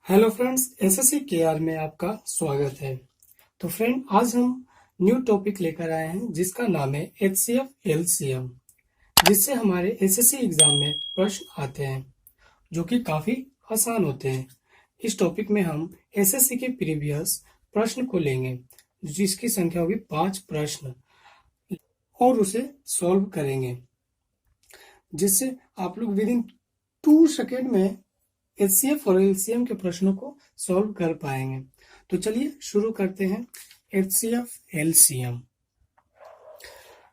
Hello friends, SSC K R में आपका स्वागत है। तो फ्रेंड, आज हम न्यू टॉपिक लेकर आए हैं जिसका नाम है एचसीएफ एलसीएम, जिससे हमारे एसएससी एग्जाम में प्रश्न आते हैं जो कि काफी आसान होते हैं। इस टॉपिक में हम एसएससी के प्रीवियस प्रश्न को लेंगे जिसकी संख्या होगी 5 प्रश्न और उसे सॉल्व करेंगे, जिससे आप लोग विद इन 2 सेकेंड में एचसीएफ और एलसीएम के प्रश्नों को सॉल्व कर पाएंगे। तो चलिए शुरू करते हैं एचसीएफ एलसीएम।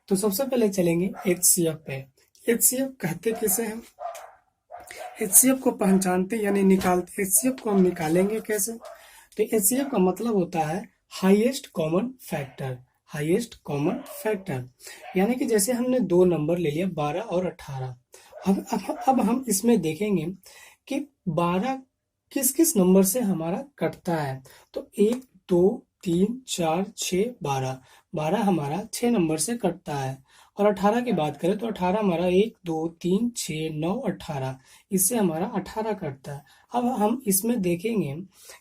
तो सबसे पहले चलेंगे एचसीएफ पे। एचसीएफ कहते किसे हैं? एचसीएफ को पहचानते यानी निकालते। एचसीएफ को हम निकालेंगे कैसे? तो एचसीएफ का मतलब होता है highest common factor. Highest common factor यानी कि जैसे हमने 2 नंबर ले लिया 12 और 18। अब हम इसमें देखेंगे कि 12 किस किस नंबर से हमारा कटता है। तो 1 2 3 4 6 12 12 हमारा 6 नंबर से कटता है। और 18 की बात करें तो 18 हमारा 1 2 3 6 9 18, इससे हमारा 18 कटता है। अब हम इसमें देखेंगे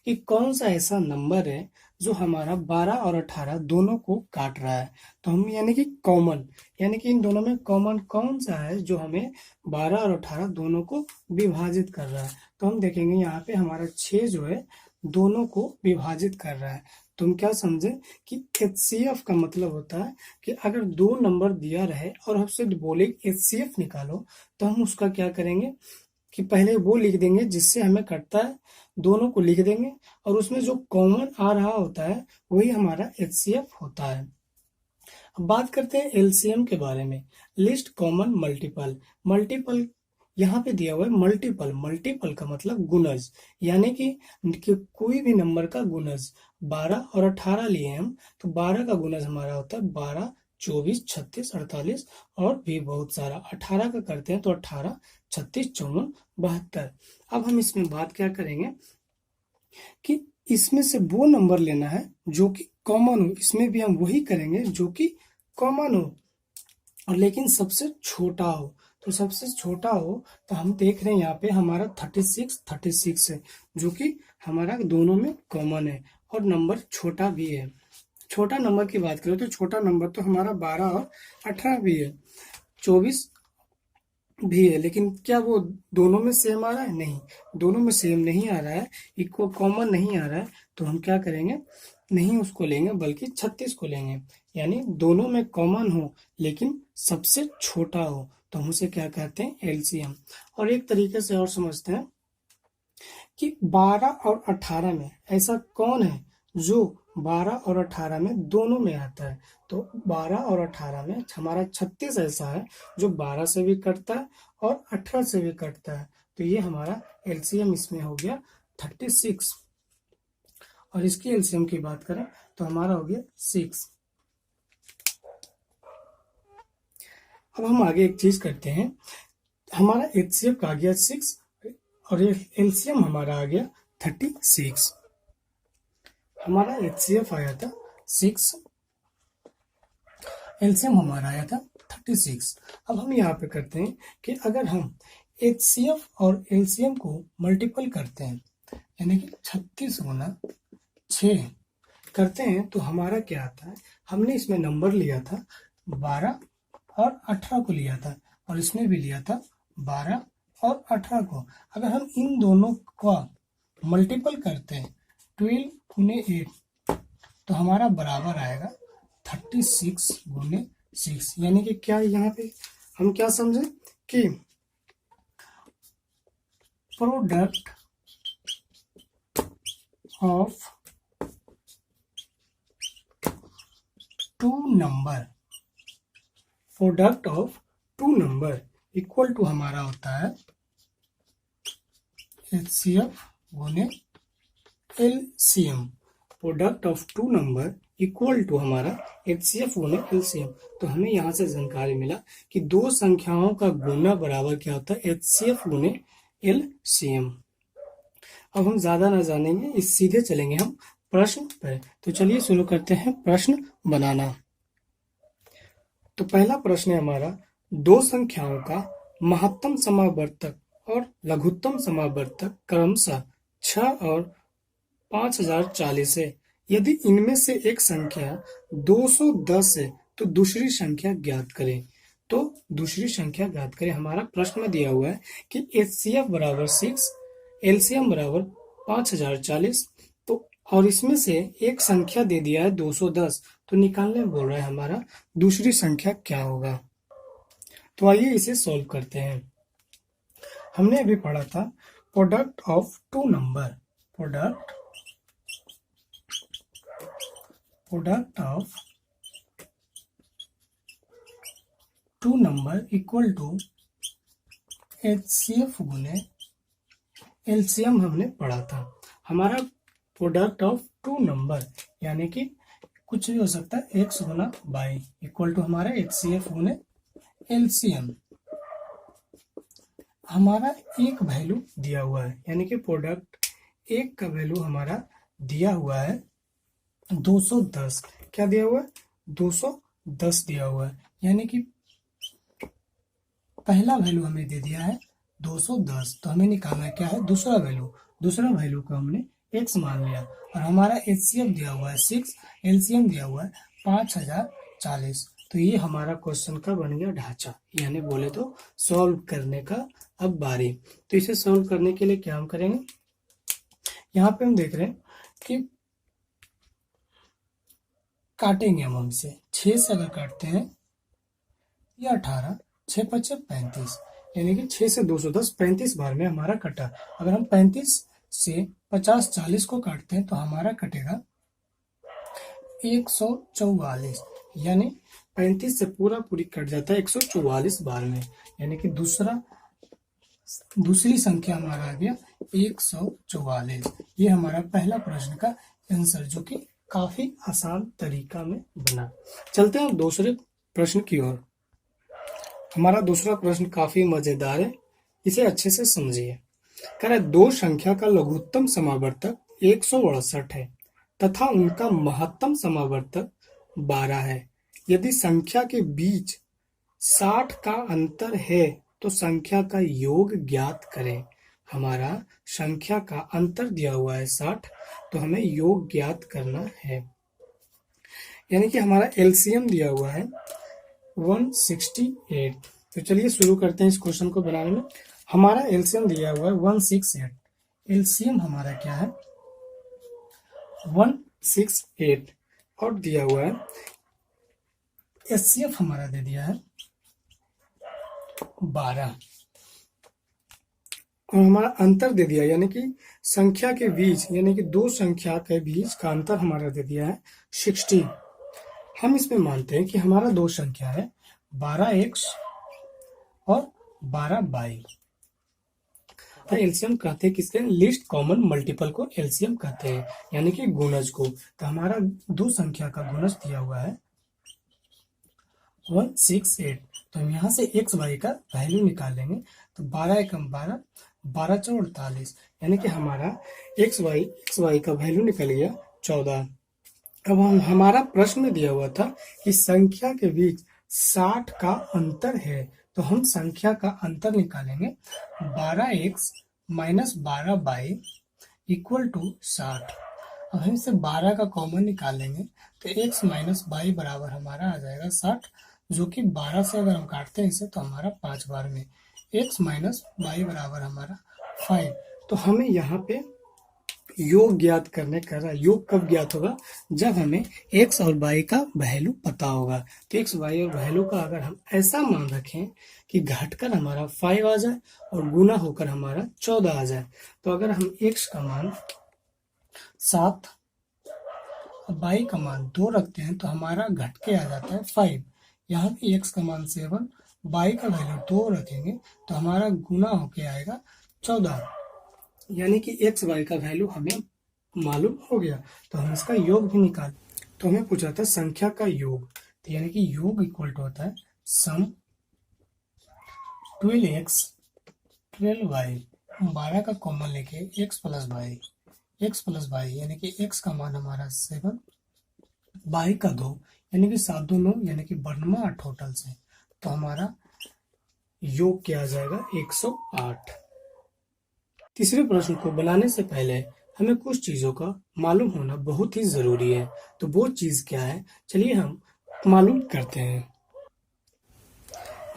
कि कौन सा ऐसा नंबर है जो हमारा 12 और 18 दोनों को काट रहा है। तो हम यानी कि कॉमन, यानी कि इन दोनों में कॉमन कौन सा है जो हमें 12 और 18 दोनों को विभाजित कर रहा है। तो हम देखेंगे यहाँ पे हमारा 6 जो है दोनों को विभाजित कर रहा है। तो हम क्या समझे कि एचसीएफ का मतलब होता है कि अगर 2 नंबर दिया रहे और हमसे बोले एचसीएफ निकालो, तो हम उसका क्या करेंगे कि पहले वो लिख देंगे जिससे हमें कटता है, दोनों को लिख देंगे और उसमें जो कॉमन आ रहा होता है वही हमारा एचसीएफ होता है। अब बात करते हैं एलसीएम के बारे में। List common multiple. मल्टीपल यहाँ पे दिया हुआ है मल्टीपल। मल्टीपल का मतलब गुणज, यानी कि कोई भी नंबर का गुणज। 12 और 18 लिए हम, तो 12 का गुणज हमारा होता है 12 24 36 48 और भी बहुत सारा। 18 का करते हैं तो 18 36 54 72। अब हम इसमें बात क्या करेंगे कि इसमें से वो नंबर लेना है जो कि कॉमन हो। इसमें भी हम वही करेंगे जो कि कॉमन हो और लेकिन सबसे छोटा हो। तो सबसे छोटा हो तो हम देख रहे हैं यहाँ पे हमारा 36 है जो कि हमारा दोनों में कॉमन है और नंबर छोटा भी है। छोटा नंबर की बात करें तो छोटा नंबर तो हमारा 12 और 18 भी है, 24 भी है, लेकिन क्या वो दोनों में सेम आ रहा है? नहीं, दोनों में सेम नहीं आ रहा है, इक्वल कॉमन नहीं आ रहा है। तो हम क्या करेंगे, नहीं उसको लेंगे बल्कि 36 को लेंगे, यानी दोनों में कॉमन हो लेकिन सबसे छोटा हो। तो हम उसे क्या कहते हैं? एलसीएम। और एक तरीके से और समझते हैं कि 12 और 18 में ऐसा कौन है जो 12 और 18 में दोनों में आता है। तो 12 और 18 में हमारा 36 ऐसा है जो 12 से भी कटता है और 18 से भी कटता है। तो ये हमारा एलसीएम इसमें हो गया 36। और इसकी एलसीएम की बात करें तो हमारा हो गया 6। अब हम आगे एक चीज करते हैं, हमारा एचसीएफ आ गया 6 और एलसीएम हमारा आ गया 36। हमारा एचसीएफ आया था 6, एलसीएम हमारा आया था 36। अब हम यहाँ पे करते हैं कि अगर हम एचसीएफ और एलसीएम को मल्टीपल करते हैं, यानी कि 36 गुना 6 करते हैं, तो हमारा क्या आता है? हमने इसमें नंबर लिया था 12 और 18 को लिया था और इसमें भी लिया था 12 और 18 को। अगर हम इन दोनों का मल्टीपल करते हैं 12 गुने 8 तो हमारा बराबर आएगा 36 गुने 6। यानी कि क्या यहाँ पे हम क्या समझे कि product of 2 number, product of 2 number equal to हमारा होता है एचसीएफ गुने LCM. Product of 2 number equal to हमारा एचसीएफ गुने एलसीएम। तो हमें यहाँ से जानकारी मिला कि 2 संख्याओं का गुना बराबर क्या होता है? एचसीएफ गुने एलसीएम। अब हम ज्यादा ना जानेंगे, इस सीधे चलेंगे हम प्रश्न पर। तो चलिए शुरू करते हैं प्रश्न बनाना। तो पहला प्रश्न है हमारा, 2 संख्याओं का महत्तम समावर्तक और लघुत्तम समावर्तक क्रमशः 6 और 5040 है। यदि इनमें से एक संख्या 210 है तो दूसरी संख्या ज्ञात करें। तो दूसरी संख्या ज्ञात करें। हमारा प्रश्न में दिया हुआ है कि HCF बराबर 6, LCM बराबर 5040, तो और इसमें से एक संख्या दे दिया है 210, तो निकालने बोल रहा है हमारा दूसरी संख्या क्या होगा। तो आइए इसे सॉल्व करते हैं। हमने अभी पढ़ा था product of two number, product of two number equal to HCF गुने LCM हमने पढ़ा था। हमारा प्रोडक्ट ऑफ टू नंबर यानी कि कुछ भी हो सकता है x गुना y इक्वल टू हमारा HCF गुने LCM। हमारा एक वैल्यू दिया हुआ है यानी कि प्रोडक्ट एक का वैल्यू हमारा दिया हुआ है 210। क्या दिया हुआ है? 210 दिया हुआ है, यानी कि पहला वैल्यू हमें दे दिया है 210, तो हमें निकालना क्या है दूसरा वैल्यू को हमने x मान लिया। और हमारा HCF दिया हुआ है 6, LCM दिया हुआ है 5040। तो ये हमारा क्वेश्चन का बन गया ढांचा, यानी बोले तो सॉल्व करने का अब बारी। तो इसे सॉल्व करने के लिए क्या हम करेंगे, यहाँ पे हम देख रहे हैं कि काटेंगे हम उनसे 6 से अगर काटते हैं या 18, 6 5 35, यानी कि 6 से 210 35 बार में हमारा कटा। अगर हम 35 से 50 40 को काटते हैं तो हमारा कटेगा 144, यानी 35 से पूरी कट जाता है 144 बार में, यानी कि दूसरी संख्या हमारा आ गया 144। ये हमारा पहला प्रश्न का आंसर, जो कि काफी आसान तरीका में बना। चलते हैं दूसरे प्रश्न की ओर। हमारा दूसरा प्रश्न काफी मजेदार है, इसे अच्छे से समझिए। कह रहा है दो संख्या का लघुत्तम समावर्तक 168 है तथा उनका महत्तम समावर्तक 12 है। यदि संख्या के बीच 60 का अंतर है तो संख्या का योग ज्ञात करें। हमारा संख्या का अंतर दिया हुआ है 60, तो हमें योग ज्ञात करना है। यानी कि हमारा LCM दिया हुआ है 168। तो चलिए शुरू करते हैं इस क्वेश्चन को बनाने में। हमारा LCM दिया हुआ है 168, LCM हमारा क्या है 168, और दिया हुआ है HCF हमारा दे दिया है 12, और हमारा अंतर दे दिया, यानी कि संख्या के बीच, यानी कि दो संख्या के बीच का अंतर हमारा दे दिया है 60। हम इसमें मानते हैं कि हमारा दो संख्या है 12x और 12y। एलसीएम कहते हैं किसके, लिस्ट कॉमन मल्टीपल को एलसीएम कहते हैं, यानी कि गुणज को। तो हमारा दो संख्या का गुणज दिया हुआ है 168। तो हम यहाँ से एक्स वाई का वैल्यू निकाल लेंगे। तो 12 एकम 12, 12 चौक 48, यानी कि हमारा एक्स वाई का वैल्यू निकल गया 14। अब हमारा प्रश्न में दिया हुआ था कि संख्या के बीच 60 का अंतर है, तो हम संख्या का अंतर निकालेंगे 12x minus 12y equal to 60। अब हम इसे 12 का कॉमन निकाल लेंगे तो x माइनस y बराबर हमारा आ जाएगा 60, जो कि 12 से अगर हम काटते हैं इसे तो हमारा 5 बार में x माइनस y बराबर हमारा 5। तो हमें यहाँ पे योग ज्ञात करने का रहा। योग कब ज्ञात होगा, जब हमें x और y का वैल्यू पता होगा। तो x y और वैल्यू का अगर हम ऐसा मान रखें कि घटकर हमारा 5 आ जाए और गुना होकर हमारा 14 आ जाए, तो अगर हम x का मान 7 और y का मान 2 रखते हैं तो हमारा घट के आ जाता है 5। यहाँ पे x का मान 7, y का वैल्यू 2 रखेंगे तो हमारा गुना होके आएगा 14, यानी कि एक्स वाई का वैल्यू हमें मालूम हो गया। तो हम इसका योग भी निकाल। तो हमें पूछा था संख्या का योग, तो यानी कि योग इक्वल टू होता है सम 12x 12y, 12 का कॉमन लेके x प्लस वाई, यानी कि x का मान हमारा 7, y का 2, यानी कि 7 2 9, यानी कि 92 टोटल से। तो हमारा योग क्या आ जाएगा 108। तीसरे प्रश्न को बनाने से पहले हमें कुछ चीजों का मालूम होना बहुत ही जरूरी है। तो वो चीज क्या है, चलिए हम मालूम करते हैं।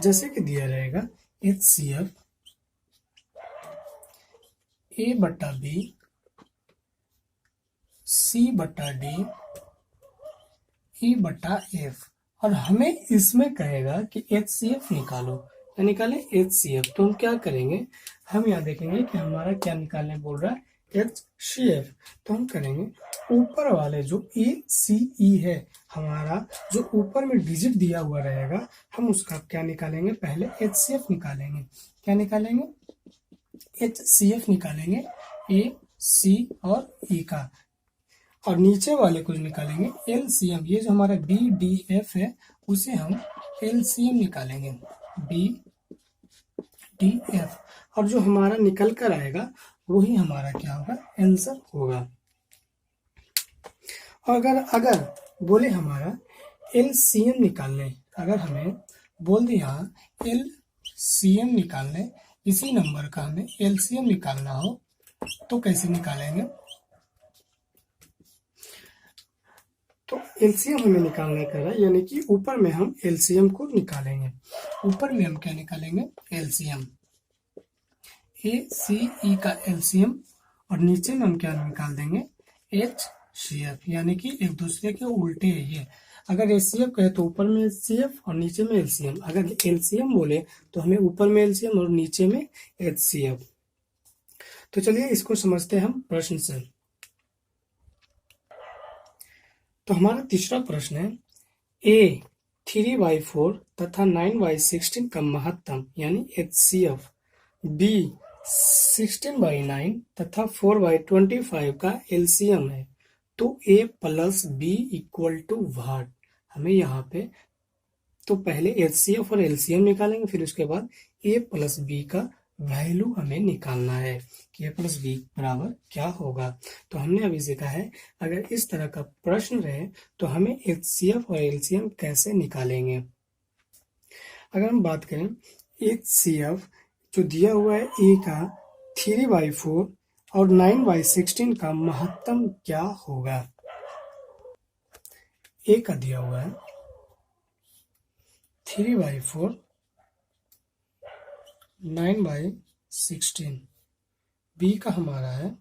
जैसे कि दिया रहेगा HCF A/B C/D E/F, और हमें इसमें कहेगा कि HCF निकालो। क्या निकालें? HCF। तो हम क्या करेंगे, हम यहाँ देखेंगे कि हमारा क्या निकालने बोल रहा है, HCF। तो हम करेंगे ऊपर वाले जो ACE है, हमारा जो ऊपर में डिजिट दिया हुआ रहेगा, हम उसका क्या निकालेंगे, पहले HCF निकालेंगे। क्या निकालेंगे? HCF निकालेंगे, A, C और E का, और नीचे वाले को निकालेंगे LCM। ये जो हमारा BDF है उसे हम LCM निकालेंगे, BDF, और जो हमारा निकल कर आएगा वही हमारा क्या होगा, आंसर होगा। और अगर बोले हमारा LCM निकालने, अगर हमें बोल दिया LCM निकालने, इसी नंबर का हमें LCM निकालना हो तो कैसे निकालेंगे? तो LCM हमें निकालना कर रहा है, यानी कि ऊपर में हम LCM को निकालेंगे। ऊपर में हम क्या निकालेंगे, LCM, ACE का LCM, और नीचे में हम क्या निकाल देंगे, HCF, यानी कि एक दूसरे के उल्टे है ये। अगर HCF कहे तो ऊपर में HCF और नीचे में LCM, अगर LCM बोले तो हमें ऊपर में LCM और नीचे में HCF। तो चलिए इसको समझते हैं हम प्रश्न से। तो हमारा तीसरा प्रश्न है, A 3/4 तथा 9/16 का महत्तम यानी HCF, B 16/9 तथा 4/25 का LCM है, तो A plus B equal to what? हमें यहाँ पे तो पहले HCF और LCM निकालेंगे, फिर उसके बाद A प्लस B का वैल्यू हमें निकालना है कि A प्लस B बराबर क्या होगा। तो हमने अभी सीखा है, अगर इस तरह का प्रश्न रहे तो हमें HCF और LCM कैसे निकालेंगे। अगर हम बात करें HCF, जो दिया हुआ है A का 3/4 और 9/16 का महत्तम क्या होगा। A का दिया हुआ है 3/4 9/16, B का हमारा है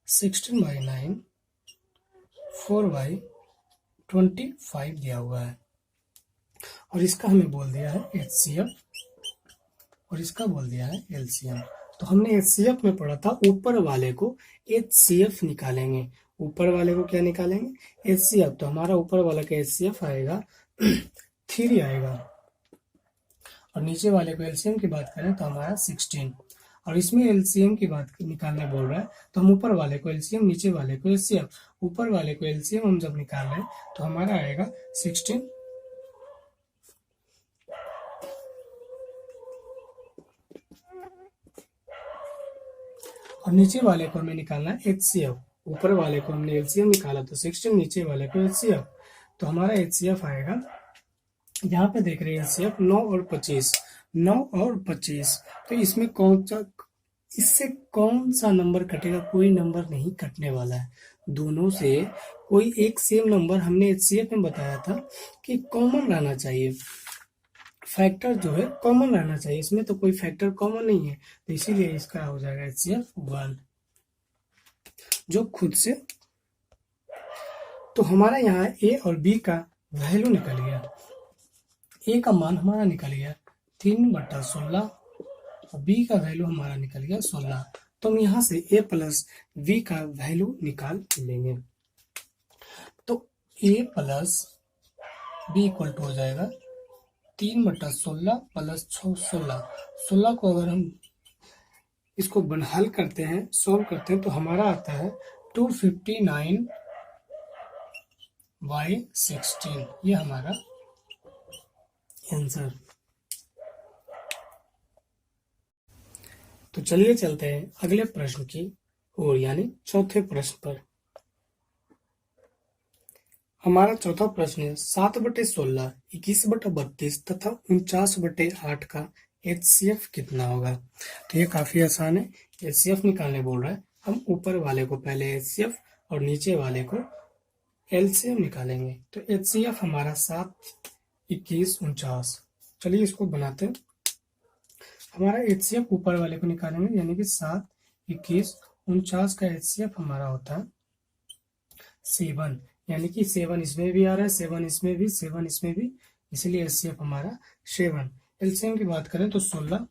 16/9 4/25 दिया हुआ है, और इसका हमें बोल दिया है HCF और इसका बोल दिया है LCM। तो हमने HCF में पढ़ा था ऊपर वाले को HCF निकालेंगे। ऊपर वाले को क्या निकालेंगे, HCF। तो हमारा ऊपर वाला का HCF आएगा 3 आएगा, और नीचे वाले को LCM की बात करें तो हमारा 16, और इसमें LCM की बात निकालने बोल रहा है तो हम ऊपर वाले को LCM, नीचे वाले को HCF। ऊपर वाले को LCM हम जब निकाल रहे हैं तो हमारा आएगा 16, और नीचे वाले को हमें निकालना है HCF। ऊपर वाले को हमने LCM निकाला तो 16, नीचे वाले को HCF। तो हमारा HCF आएगा, यहाँ पे देख रहे हैं HCF 9 और 25, 9 और 25। तो इसमें इससे कौन सा नंबर कटेगा, कोई नंबर नहीं कटने वाला है। दोनों से कोई एक सेम नंबर, हमने HCF में बताया था कि कॉमन रहना चाहिए, फैक्टर जो है कॉमन रहना चाहिए। इसमें तो कोई फैक्टर कॉमन नहीं है, तो इसीलिए इसका हो जाएगा HCF 1, जो खुद से। तो हमारा यहाँ A और B का वैल्यू निकल गया। A का मान हमारा निकल गया 3/16, और B का वैल्यू हमारा निकल गया 16। तो हम यहाँ से A प्लस B का वैल्यू निकाल लेंगे। तो A plus B equal to हो जाएगा 3/16 प्लस 16। 16 को अगर हम इसको हल करते हैं, सॉल्व करते हैं, तो हमारा आता है 259/16। ये हमारा आंसर। तो चलिए चलते हैं अगले प्रश्न की ओर, यानी चौथे प्रश्न पर। हमारा चौथा प्रश्न है 7/16, 21/32 तथा 49/8 का HCF कितना होगा। तो ये काफी आसान है, HCF निकालने बोल रहा है। हम ऊपर वाले को पहले HCF और नीचे वाले को LCM निकालेंगे। तो HCF हमारा 7, 21, 49। चलिए इसको बनाते हैं। हमारा HCF ऊपर वाले को निकालेंगे, यानी कि 7, 21, 49 का HCF हमारा होता है 7, यानी कि 7 इसमें भी आ रहा है, 7 इसमें भी, 7 इसमें भी, इसलिए HCF हमारा 7। LCM की बात करें तो 16,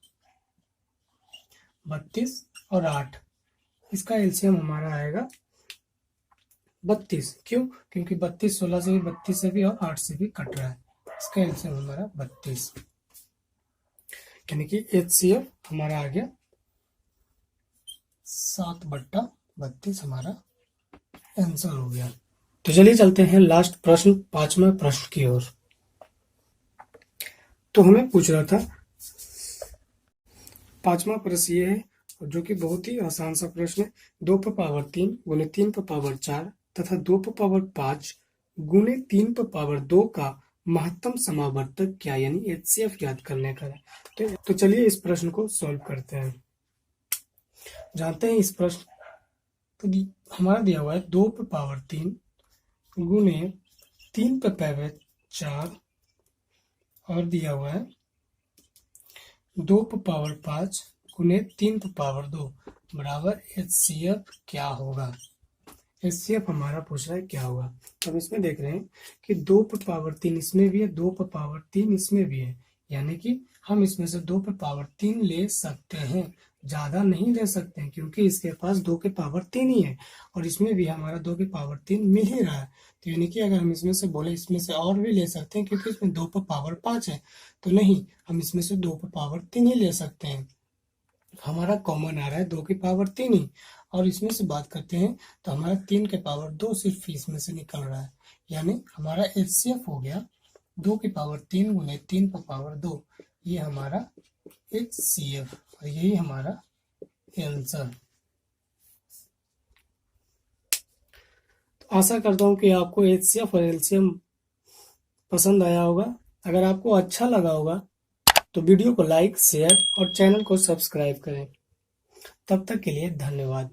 32 और 8, इसका LCM हमारा आएगा 32। क्यों? क्योंकि 32 16 से भी, 32 से भी और 8 से भी कट रहा है, इसका LCM हमारा 32, यानी कि HCF हमारा आ गया 7/32 हमारा आंसर हो गया। तो चलिए चलते हैं लास्ट प्रश्न, 5वां प्रश्न की ओर। तो हमें पूछ रहा था, 5वां प्रश्न ये है, जो कि बहुत ही आसान सा प्रश्न है। 2 गुने 3 तथा 2 गुने 3 का महत्तम समावर्तक क्या, यानी HCF याद करने का है। तो चलिए इस प्रश्न को सॉल्व करते हैं। जानते हैं इस प्रश्न तो हमारा दिया हुआ है 2 गुने 3 और दिया हुआ है 2 गुने 3 बराबर HCF क्या होगा। HCF हमारा पूछ रहा है क्या होगा। अब इसमें देख रहे हैं कि 2 इसमें भी है, 2 इसमें भी है, यानी कि हम इसमें से 2 ले सकते हैं, ज्यादा नहीं ले सकते हैं, क्योंकि इसके पास 2 ही है और इसमें भी हमारा 2 मिल ही रहा है। तो यानी कि अगर हम इसमें से बोले इसमें से और भी ले सकते हैं, क्योंकि इसमें 2 है, तो नहीं, हम इसमें से 2 ही ले सकते हैं। हमारा कॉमन आ रहा है 2 ही, और इसमें से बात करते हैं तो हमारा 3 सिर्फ इसमें से निकल रहा है, यानी हमारा HCF हो गया 2 गुने 3 ये हमारा HCF, और यही हमारा आंसर। तो आशा करता हूँ कि आपको HCF और LCM पसंद आया होगा। अगर आपको अच्छा लगा होगा तो वीडियो को लाइक, शेयर और चैनल को सब्सक्राइब करें। तब तक के लिए धन्यवाद।